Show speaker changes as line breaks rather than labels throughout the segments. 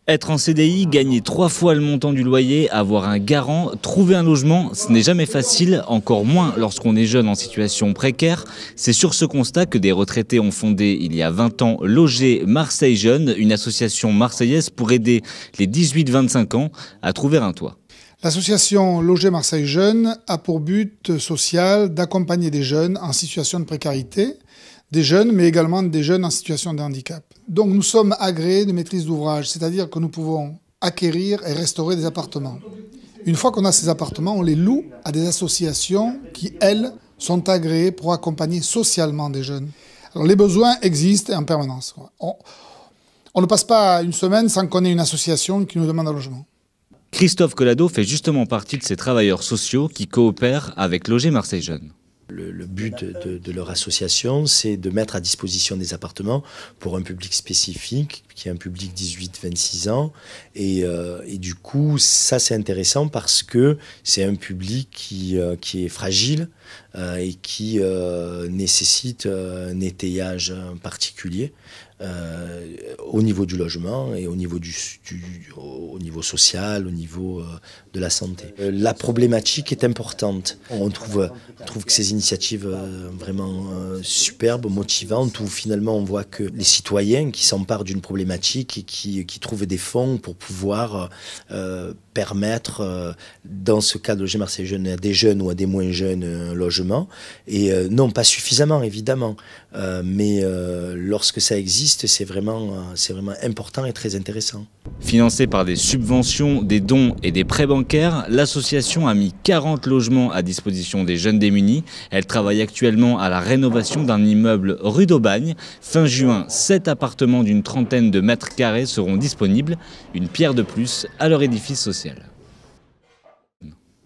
Être en CDI, gagner 3 fois le montant du loyer, avoir un garant, trouver un logement, ce n'est jamais facile, encore moins lorsqu'on est jeune en situation précaire. C'est sur ce constat que des retraités ont fondé il y a 20 ans Loger Marseille Jeunes, une association marseillaise pour aider les 18-25 ans à trouver un toit.
L'association Loger Marseille Jeunes a pour but social d'accompagner des jeunes en situation de précarité, des jeunes mais également des jeunes en situation de handicap. Donc nous sommes agréés de maîtrise d'ouvrage, c'est-à-dire que nous pouvons acquérir et restaurer des appartements. Une fois qu'on a ces appartements, on les loue à des associations qui, elles, sont agréées pour accompagner socialement des jeunes. Alors les besoins existent en permanence. On ne passe pas une semaine sans qu'on ait une association qui nous demande un logement.
Christophe Collado fait justement partie de ces travailleurs sociaux qui coopèrent avec Loger Marseille Jeunes.
Le but de leur association, c'est de mettre à disposition des appartements pour un public spécifique, qui est un public 18-26 ans. Et du coup, ça c'est intéressant parce que c'est un public qui est fragile et qui nécessite un étayage particulier au niveau du logement et au niveau, au niveau social, au niveau de la santé. La problématique est importante. On trouve que ces initiatives vraiment superbes, motivantes, où finalement on voit que les citoyens qui s'emparent d'une problématique et qui trouvent des fonds pour pouvoir permettre, dans ce cas de Loger Marseille Jeunes, à des jeunes ou à des moins jeunes un logement. Et non, pas suffisamment évidemment, mais lorsque ça existe, c'est vraiment important et très intéressant.
Financée par des subventions, des dons et des prêts bancaires, l'association a mis 40 logements à disposition des jeunes démunis. Elle travaille actuellement à la rénovation d'un immeuble rue d'Aubagne. Fin juin, 7 appartements d'une trentaine de mètres carrés seront disponibles, une pierre de plus à leur édifice social.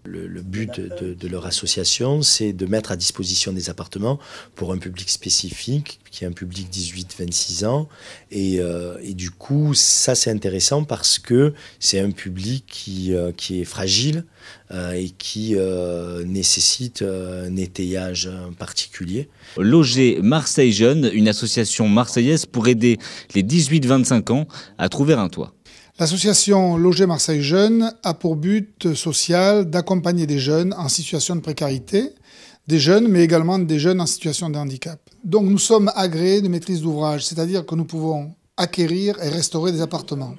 Le but de leur association, c'est de mettre à disposition des appartements pour un public spécifique, qui est un public 18-26 ans. Et du coup, ça c'est intéressant parce que c'est un public qui est fragile et qui nécessite un étayage particulier.
Loger Marseille Jeunes, une association marseillaise pour aider les 18-25 ans à trouver un toit.
L'association Loger Marseille Jeunes a pour but social d'accompagner des jeunes en situation de précarité, des jeunes mais également des jeunes en situation de handicap. Donc nous sommes agréés de maîtrise d'ouvrage, c'est-à-dire que nous pouvons acquérir et restaurer des appartements.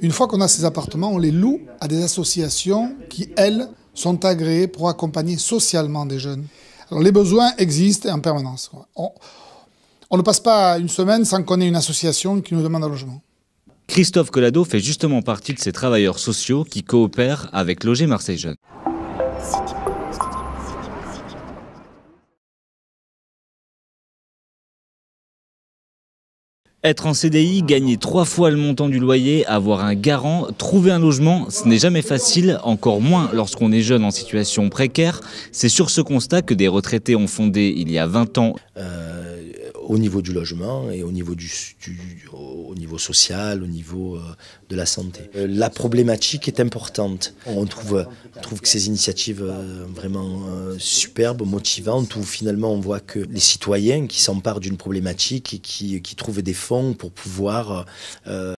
Une fois qu'on a ces appartements, on les loue à des associations qui, elles, sont agréées pour accompagner socialement des jeunes. Alors les besoins existent en permanence. On ne passe pas une semaine sans qu'on ait une association qui nous demande un logement.
Christophe Collado fait justement partie de ces travailleurs sociaux qui coopèrent avec Loger Marseille Jeunes. Être en CDI, gagner 3 fois le montant du loyer, avoir un garant, trouver un logement, ce n'est jamais facile, encore moins lorsqu'on est jeune en situation précaire. C'est sur ce constat que des retraités ont fondé il y a 20 ans
au niveau du logement et au niveau, au niveau social, au niveau de la santé. La problématique est importante. On trouve que ces initiatives vraiment superbes, motivantes, où finalement on voit que les citoyens qui s'emparent d'une problématique et qui trouvent des fonds pour pouvoir